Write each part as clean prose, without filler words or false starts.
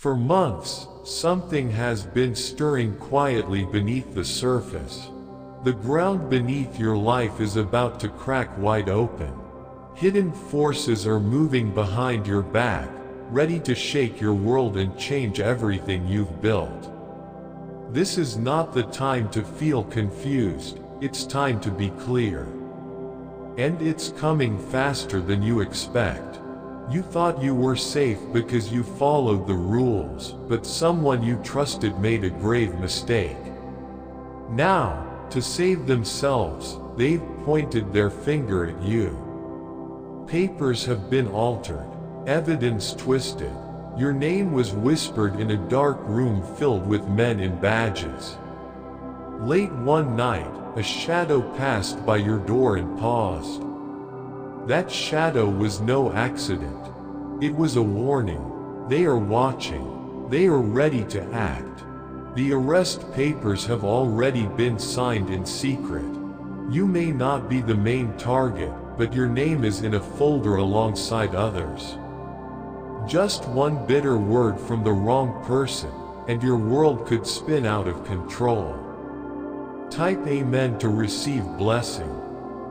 For months, something has been stirring quietly beneath the surface. The ground beneath your life is about to crack wide open. Hidden forces are moving behind your back, ready to shake your world and change everything you've built. This is not the time to feel confused, it's time to be clear. And it's coming faster than you expect. You thought you were safe because you followed the rules, but someone you trusted made a grave mistake. Now, to save themselves, they've pointed their finger at you. Papers have been altered, evidence twisted. Your name was whispered in a dark room filled with men in badges. Late one night, a shadow passed by your door and paused. That shadow was no accident. It was a warning. They are watching. They are ready to act. The arrest papers have already been signed in secret. You may not be the main target, but your name is in a folder alongside others. Just one bitter word from the wrong person, and your world could spin out of control. Type Amen to receive blessing.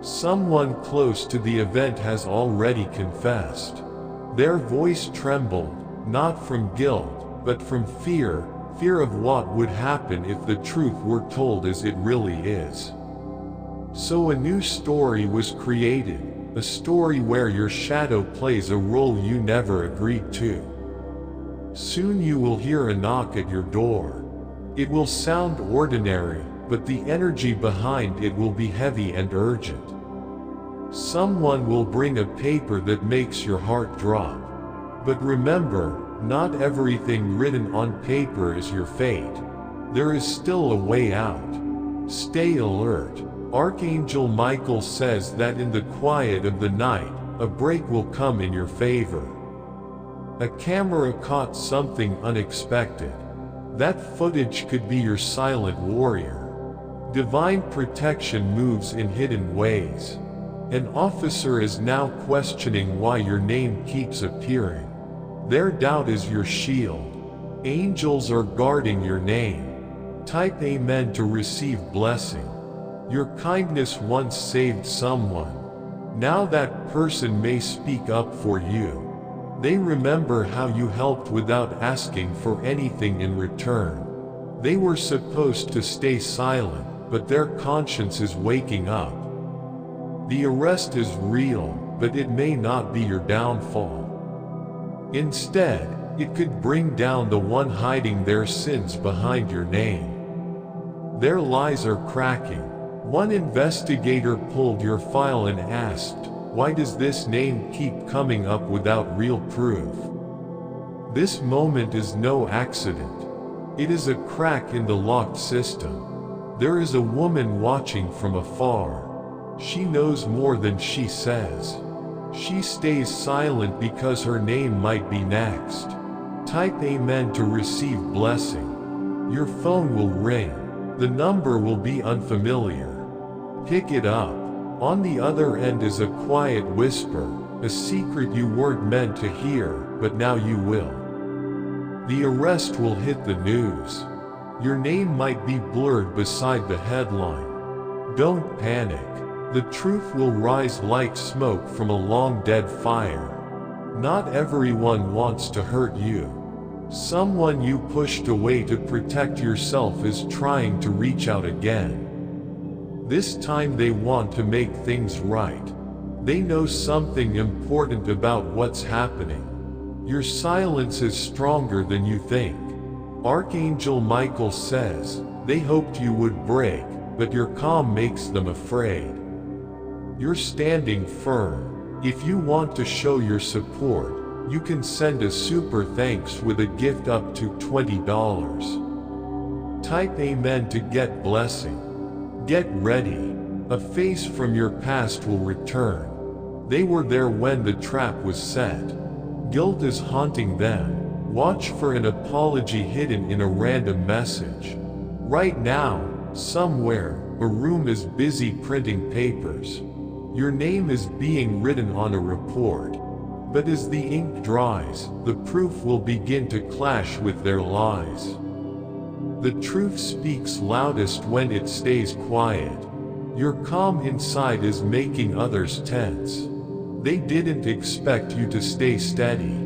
Someone close to the event has already confessed. Their voice trembled, not from guilt, but from fear of what would happen if the truth were told as it really is. So a new story was created, a story where your shadow plays a role you never agreed to. Soon you will hear a knock at your door. It will sound ordinary, but the energy behind it will be heavy and urgent. Someone will bring a paper that makes your heart drop. But remember, not everything written on paper is your fate. There is still a way out. Stay alert. Archangel Michael says that in the quiet of the night, a break will come in your favor. A camera caught something unexpected. That footage could be your silent warrior. Divine protection moves in hidden ways. An officer is now questioning why your name keeps appearing. Their doubt is your shield. Angels are guarding your name. Type Amen to receive blessing. Your kindness once saved someone. Now that person may speak up for you. They remember how you helped without asking for anything in return. They were supposed to stay silent, but their conscience is waking up. The arrest is real, but it may not be your downfall. Instead, it could bring down the one hiding their sins behind your name. Their lies are cracking. One investigator pulled your file and asked, "Why does this name keep coming up without real proof?" This moment is no accident. It is a crack in the locked system. There is a woman watching from afar. She knows more than she says. She stays silent because her name might be next. Type Amen to receive blessing. Your phone will ring. The number will be unfamiliar. Pick it up. On the other end is a quiet whisper, a secret you weren't meant to hear, but now you will. The arrest will hit the news. Your name might be blurred beside the headline. Don't panic. The truth will rise like smoke from a long-dead fire. Not everyone wants to hurt you. Someone you pushed away to protect yourself is trying to reach out again. This time they want to make things right. They know something important about what's happening. Your silence is stronger than you think. Archangel Michael says, they hoped you would break, but your calm makes them afraid. You're standing firm. If you want to show your support, you can send a super thanks with a gift up to $20. Type Amen to get blessing. Get ready. A face from your past will return. They were there when the trap was set. Guilt is haunting them. Watch for an apology hidden in a random message. Right now, somewhere, a room is busy printing papers. Your name is being written on a report. But as the ink dries, the proof will begin to clash with their lies. The truth speaks loudest when it stays quiet. Your calm inside is making others tense. They didn't expect you to stay steady.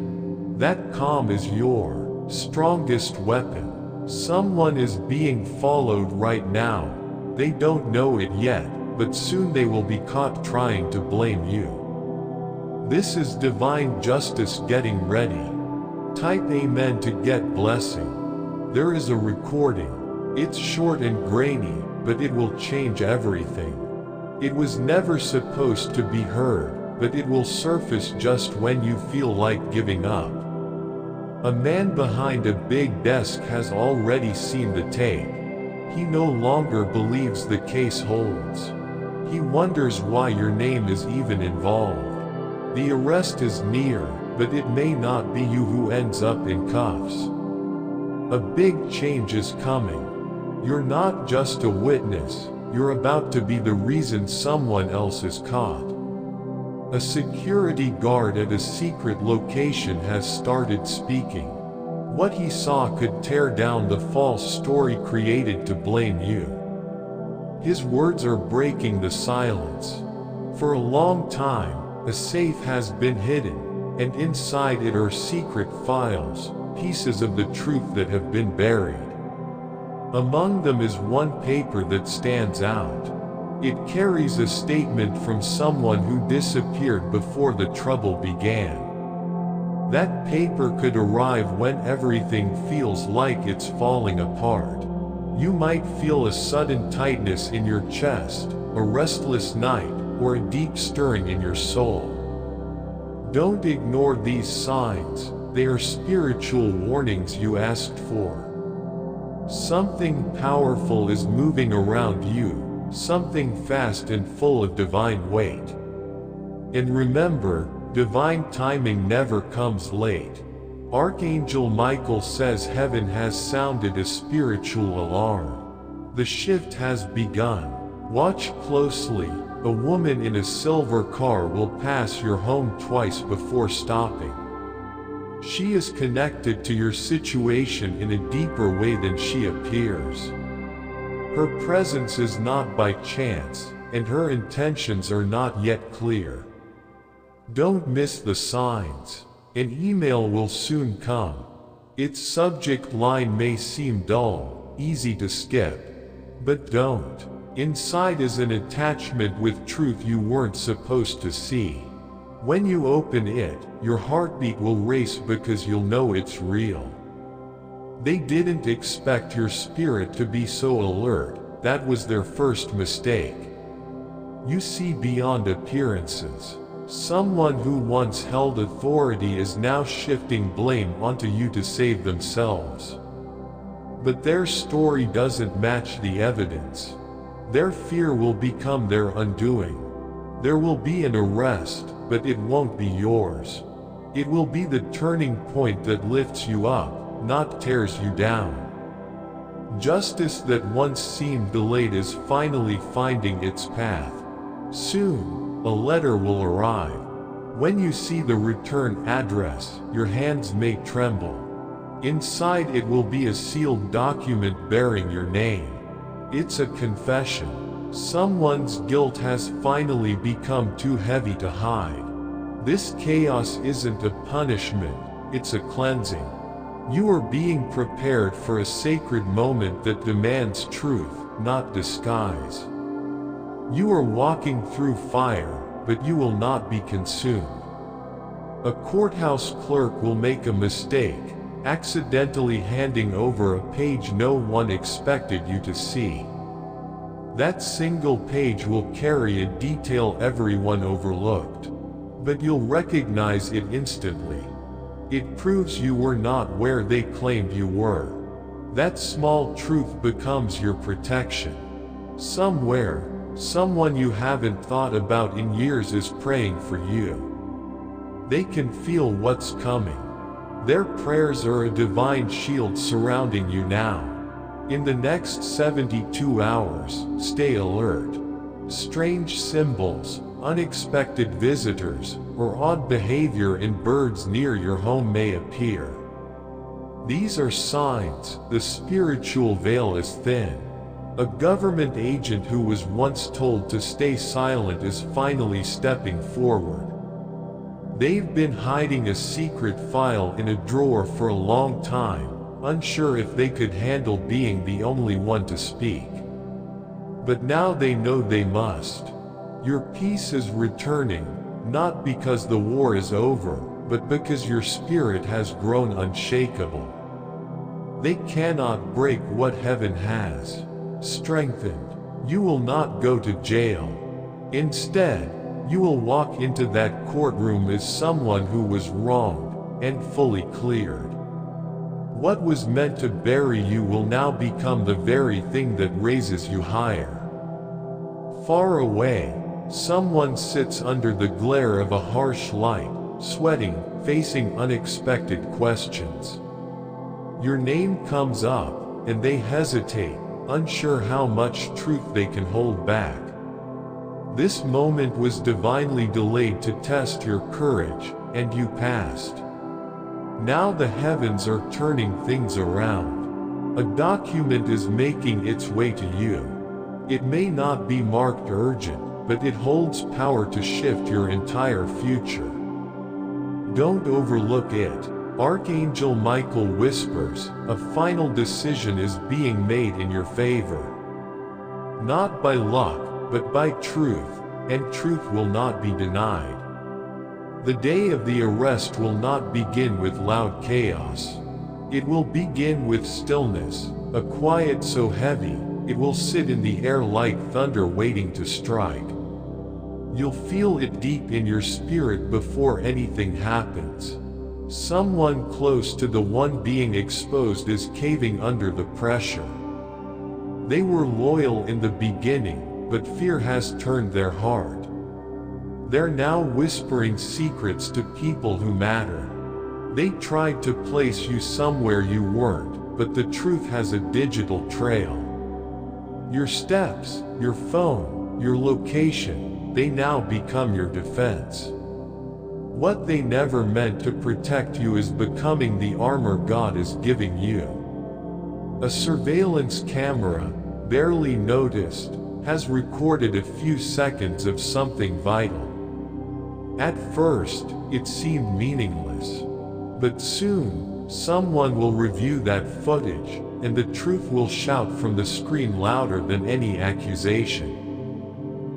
That calm is your strongest weapon. Someone is being followed right now. They don't know it yet, but soon they will be caught trying to blame you. This is divine justice getting ready. Type amen to get blessing. There is a recording. It's short and grainy, but it will change everything. It was never supposed to be heard, but it will surface just when you feel like giving up. A man behind a big desk has already seen the tape. He no longer believes the case holds. He wonders why your name is even involved. The arrest is near, but it may not be you who ends up in cuffs. A big change is coming. You're not just a witness, you're about to be the reason someone else is caught. A security guard at a secret location has started speaking. What he saw could tear down the false story created to blame you. His words are breaking the silence. For a long time, a safe has been hidden, and inside it are secret files, pieces of the truth that have been buried. Among them is one paper that stands out. It carries a statement from someone who disappeared before the trouble began. That paper could arrive when everything feels like it's falling apart. You might feel a sudden tightness in your chest, a restless night, or a deep stirring in your soul. Don't ignore these signs, they are spiritual warnings you asked for. Something powerful is moving around you, something fast and full of divine weight. And remember, divine timing never comes late. Archangel Michael says heaven has sounded a spiritual alarm. The shift has begun. Watch closely. A woman in a silver car will pass your home twice before stopping. She is connected to your situation in a deeper way than she appears. Her presence is not by chance, and her intentions are not yet clear. Don't miss the signs. An email will soon come. Its subject line may seem dull, easy to skip. But don't. Inside is an attachment with truth you weren't supposed to see. When you open it, your heartbeat will race because you'll know it's real. They didn't expect your spirit to be so alert. That was their first mistake. You see beyond appearances. Someone who once held authority is now shifting blame onto you to save themselves. But their story doesn't match the evidence. Their fear will become their undoing. There will be an arrest, but it won't be yours. It will be the turning point that lifts you up, not tears you down. Justice that once seemed delayed is finally finding its path. Soon, a letter will arrive. When you see the return address, your hands may tremble. Inside it will be a sealed document bearing your name. It's a confession. Someone's guilt has finally become too heavy to hide. This chaos isn't a punishment, it's a cleansing. You are being prepared for a sacred moment that demands truth, not disguise. You are walking through fire, but you will not be consumed. A courthouse clerk will make a mistake, accidentally handing over a page no one expected you to see. That single page will carry a detail everyone overlooked. But you'll recognize it instantly. It proves you were not where they claimed you were. That small truth becomes your protection. Somewhere, someone you haven't thought about in years is praying for you. They can feel what's coming. Their prayers are a divine shield surrounding you now. In the next 72 hours, stay alert. Strange symbols, unexpected visitors, or odd behavior in birds near your home may appear. These are signs the spiritual veil is thin. A government agent who was once told to stay silent is finally stepping forward. They've been hiding a secret file in a drawer for a long time, unsure if they could handle being the only one to speak. But now they know they must. Your peace is returning, not because the war is over, but because your spirit has grown unshakable. They cannot break what heaven has strengthened. You will not go to jail. Instead, you will walk into that courtroom as someone who was wronged and fully cleared. What was meant to bury you will now become the very thing that raises you higher. Far away, someone sits under the glare of a harsh light, sweating, facing unexpected questions. Your name comes up, and they hesitate, unsure how much truth they can hold back. This moment was divinely delayed to test your courage, and you passed. Now the heavens are turning things around. A document is making its way to you. It may not be marked urgent, but it holds power to shift your entire future. Don't overlook it. Archangel Michael whispers, a final decision is being made in your favor. Not by luck, but by truth, and truth will not be denied. The day of the arrest will not begin with loud chaos. It will begin with stillness, a quiet so heavy, it will sit in the air like thunder waiting to strike. You'll feel it deep in your spirit before anything happens. Someone close to the one being exposed is caving under the pressure. They were loyal in the beginning, but fear has turned their heart. They're now whispering secrets to people who matter. They tried to place you somewhere you weren't, but the truth has a digital trail. Your steps, your phone, your location, they now become your defense. What they never meant to protect you is becoming the armor God is giving you. A surveillance camera, barely noticed, has recorded a few seconds of something vital. At first, it seemed meaningless. But soon, someone will review that footage, and the truth will shout from the screen louder than any accusation.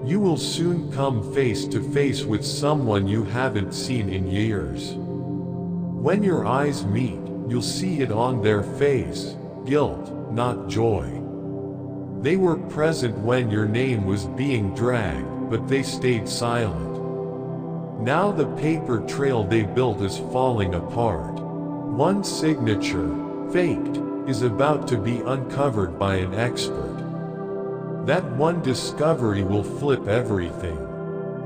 You will soon come face to face with someone you haven't seen in years. When your eyes meet, you'll see it on their face, guilt, not joy. They were present when your name was being dragged, but they stayed silent. Now the paper trail they built is falling apart. One signature, faked, is about to be uncovered by an expert. That one discovery will flip everything.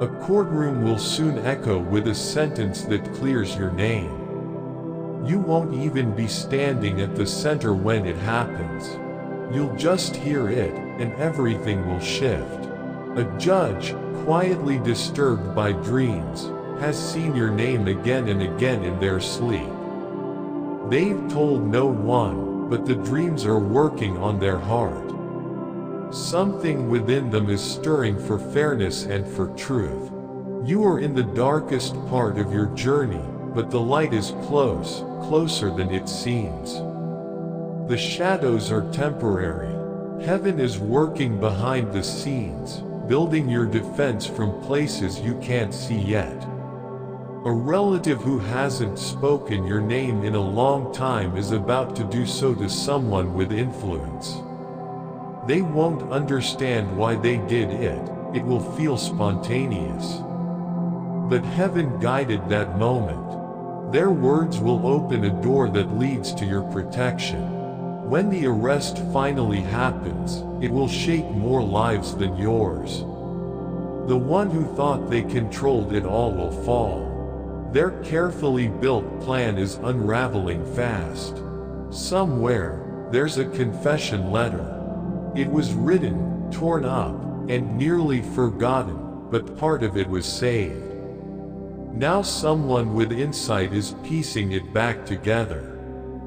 A courtroom will soon echo with a sentence that clears your name. You won't even be standing at the center when it happens. You'll just hear it, and everything will shift. A judge, quietly disturbed by dreams, has seen your name again and again in their sleep. They've told no one, but the dreams are working on their heart. Something within them is stirring for fairness and for truth. You are in the darkest part of your journey, but the light is close, closer than it seems. The shadows are temporary. Heaven is working behind the scenes, building your defense from places you can't see yet. A relative who hasn't spoken your name in a long time is about to do so to someone with influence. They won't understand why they did it, it will feel spontaneous. But heaven guided that moment. Their words will open a door that leads to your protection. When the arrest finally happens, it will shake more lives than yours. The one who thought they controlled it all will fall. Their carefully built plan is unraveling fast. Somewhere, there's a confession letter. It was written, torn up, and nearly forgotten, but part of it was saved. Now someone with insight is piecing it back together.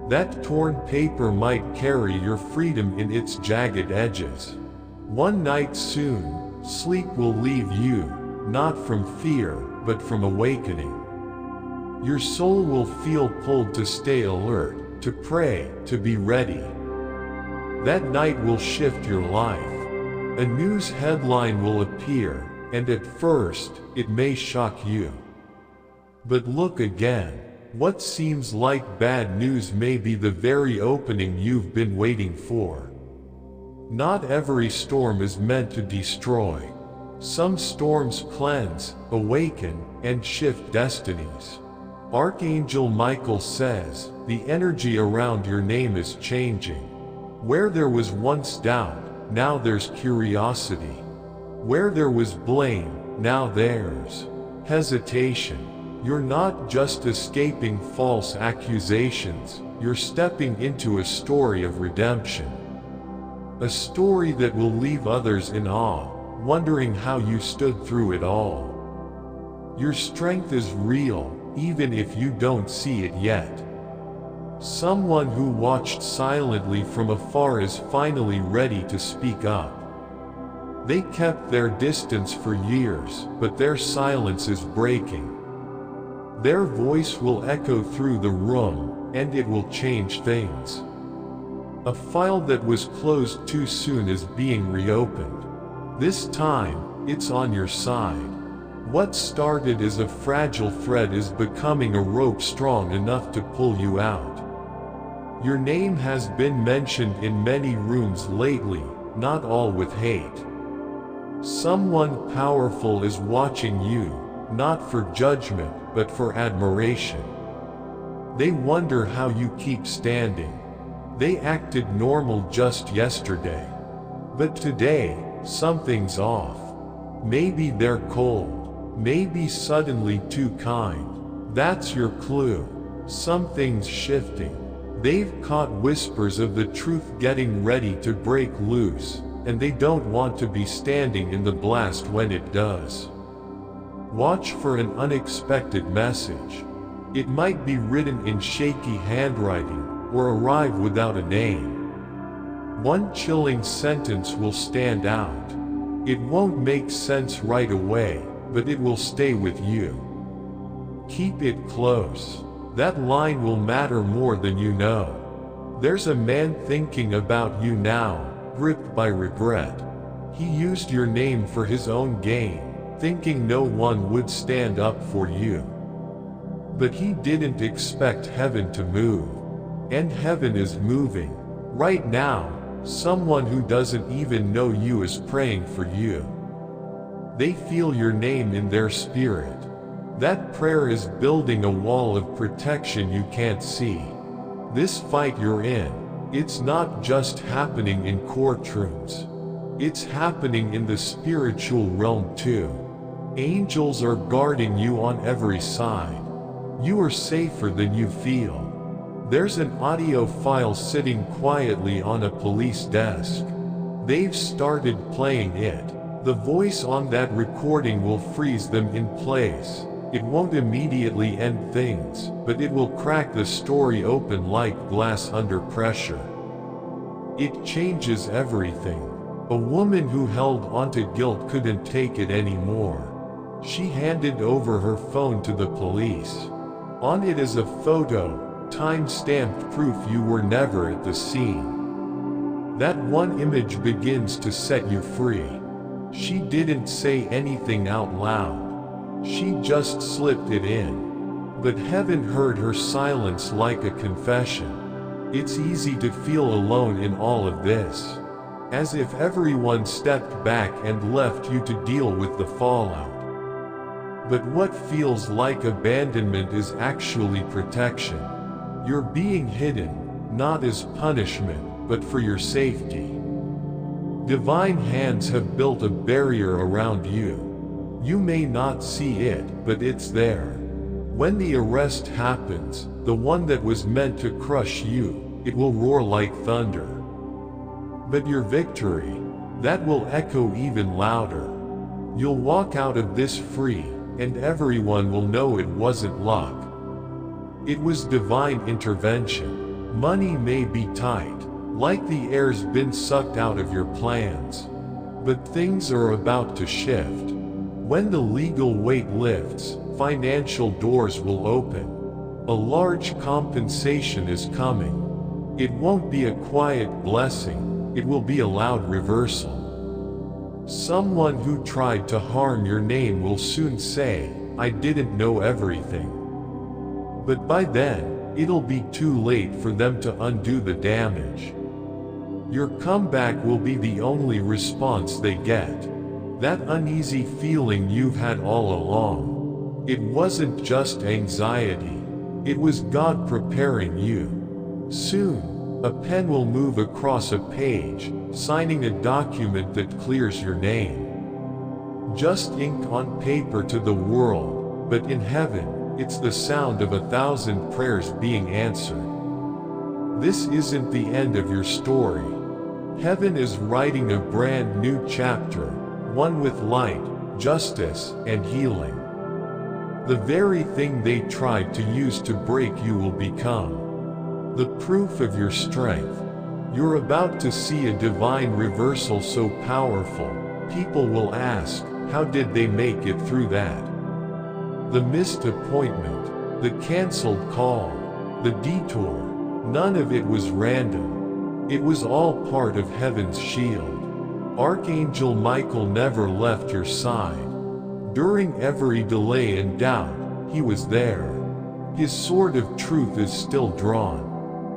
That torn paper might carry your freedom in its jagged edges. One night soon, sleep will leave you, not from fear, but from awakening. Your soul will feel pulled to stay alert, to pray, to be ready. That night will shift your life. A news headline will appear, and at first, it may shock you. But look again. What seems like bad news may be the very opening you've been waiting for. Not every storm is meant to destroy. Some storms cleanse, awaken, and shift destinies. Archangel Michael says, the energy around your name is changing. Where there was once doubt, now there's curiosity. Where there was blame, now there's hesitation. You're not just escaping false accusations, you're stepping into a story of redemption. A story that will leave others in awe, wondering how you stood through it all. Your strength is real, even if you don't see it yet. Someone who watched silently from afar is finally ready to speak up. They kept their distance for years, but their silence is breaking. Their voice will echo through the room, and it will change things. A file that was closed too soon is being reopened. This time, it's on your side. What started as a fragile thread is becoming a rope strong enough to pull you out. Your name has been mentioned in many rooms lately, not all with hate. Someone powerful is watching you, not for judgment, but for admiration. They wonder how you keep standing. They acted normal just yesterday. But today, something's off. Maybe they're cold. Maybe suddenly too kind. That's your clue. Something's shifting. They've caught whispers of the truth getting ready to break loose, and they don't want to be standing in the blast when it does. Watch for an unexpected message. It might be written in shaky handwriting, or arrive without a name. One chilling sentence will stand out. It won't make sense right away, but it will stay with you. Keep it close. That line will matter more than you know. There's a man thinking about you now, gripped by regret. He used your name for his own gain, thinking no one would stand up for you. But he didn't expect heaven to move. And heaven is moving. Right now, someone who doesn't even know you is praying for you. They feel your name in their spirit. That prayer is building a wall of protection you can't see. This fight you're in, it's not just happening in courtrooms. It's happening in the spiritual realm too. Angels are guarding you on every side. You are safer than you feel. There's an audio file sitting quietly on a police desk. They've started playing it. The voice on that recording will freeze them in place. It won't immediately end things, but it will crack the story open like glass under pressure. It changes everything. A woman who held onto guilt couldn't take it anymore. She handed over her phone to the police. On it is a photo, time-stamped proof you were never at the scene. That one image begins to set you free. She didn't say anything out loud. She just slipped it in. But heaven heard her silence like a confession. It's easy to feel alone in all of this. As if everyone stepped back and left you to deal with the fallout. But what feels like abandonment is actually protection. You're being hidden, not as punishment, but for your safety. Divine hands have built a barrier around you. You may not see it, but it's there. When the arrest happens, the one that was meant to crush you, it will roar like thunder. But your victory, that will echo even louder. You'll walk out of this free, and everyone will know it wasn't luck. It was divine intervention. Money may be tight, like the air's been sucked out of your plans. But things are about to shift. When the legal weight lifts, financial doors will open. A large compensation is coming. It won't be a quiet blessing, it will be a loud reversal. Someone who tried to harm your name will soon say, "I didn't know everything." But by then, it'll be too late for them to undo the damage. Your comeback will be the only response they get. That uneasy feeling you've had all along. It wasn't just anxiety. It was God preparing you. Soon, a pen will move across a page, signing a document that clears your name. Just ink on paper to the world, but in heaven, it's the sound of 1,000 prayers being answered. This isn't the end of your story. Heaven is writing a brand new chapter, one with light, justice, and healing. The very thing they tried to use to break you will become the proof of your strength. You're about to see a divine reversal so powerful, people will ask, how did they make it through that? The missed appointment, the canceled call, the detour, none of it was random. It was all part of heaven's shield. Archangel Michael never left your side. During every delay and doubt, he was there. His sword of truth is still drawn.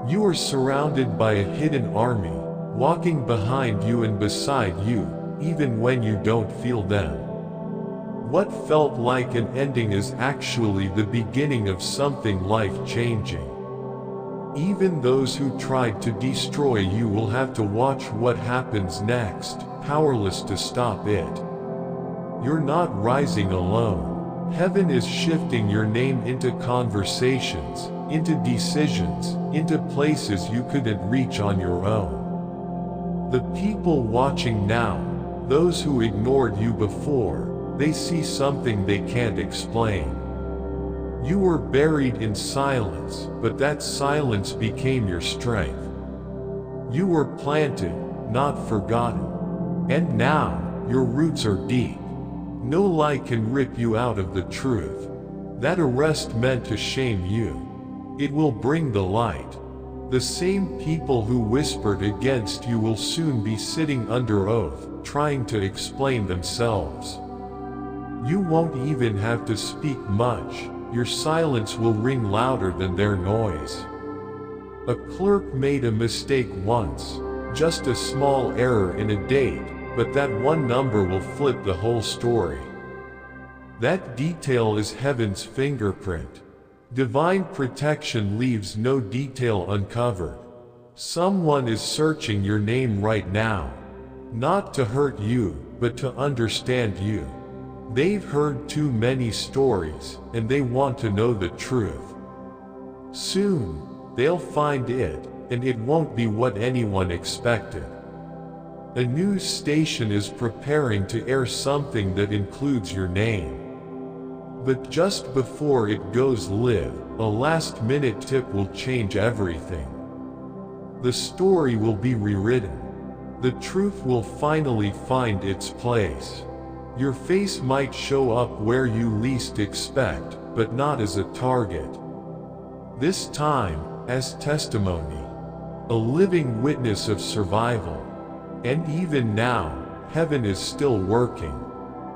You are surrounded by a hidden army, walking behind you and beside you, even when you don't feel them. What felt like an ending is actually the beginning of something life-changing. Even those who tried to destroy you will have to watch what happens next, powerless to stop it. You're not rising alone. Heaven is shifting your name into conversations, into decisions, into places you couldn't reach on your own. The people watching now, those who ignored you before, they see something they can't explain. You were buried in silence, but that silence became your strength. You were planted, not forgotten. And now, your roots are deep. No lie can rip you out of the truth. That arrest meant to shame you. It will bring the light. The same people who whispered against you will soon be sitting under oath, trying to explain themselves. You won't even have to speak much. Your silence will ring louder than their noise. A clerk made a mistake once, just a small error in a date, but that one number will flip the whole story. That detail is heaven's fingerprint. Divine protection leaves no detail uncovered. Someone is searching your name right now. Not to hurt you, but to understand you. They've heard too many stories, and they want to know the truth. Soon, they'll find it, and it won't be what anyone expected. A news station is preparing to air something that includes your name. But just before it goes live, a last-minute tip will change everything. The story will be rewritten. The truth will finally find its place. Your face might show up where you least expect, but not as a target. This time, as testimony. A living witness of survival. And even now, heaven is still working.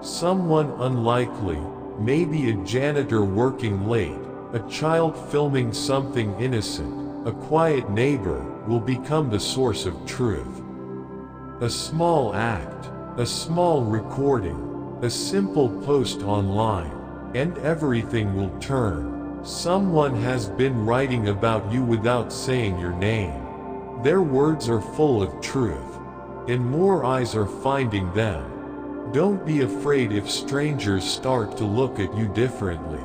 Someone unlikely, maybe a janitor working late, a child filming something innocent, a quiet neighbor, will become the source of truth. A small act, a small recording, a simple post online, and everything will turn. Someone has been writing about you without saying your name. Their words are full of truth, and more eyes are finding them. Don't be afraid if strangers start to look at you differently.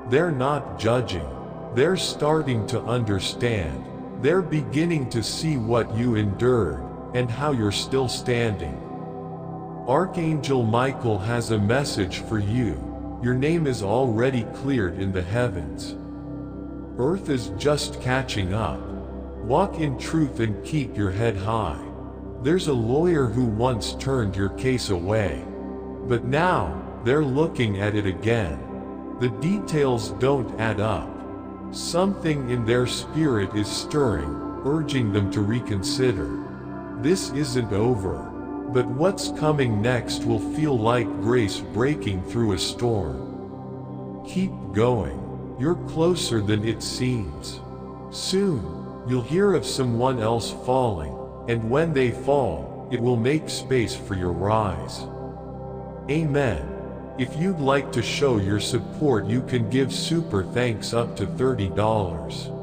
They're not judging. They're starting to understand. They're beginning to see what you endured, and how you're still standing. Archangel Michael has a message for you. Your name is already cleared in the heavens. Earth is just catching up. Walk in truth and keep your head high. There's a lawyer who once turned your case away, but now they're looking at it again. The details don't add up. Something in their spirit is stirring, urging them to reconsider. This isn't over, but what's coming next will feel like grace breaking through a storm. Keep going. You're closer than it seems. Soon, you'll hear of someone else falling, and when they fall, it will make space for your rise. Amen. If you'd like to show your support, you can give super thanks up to $30.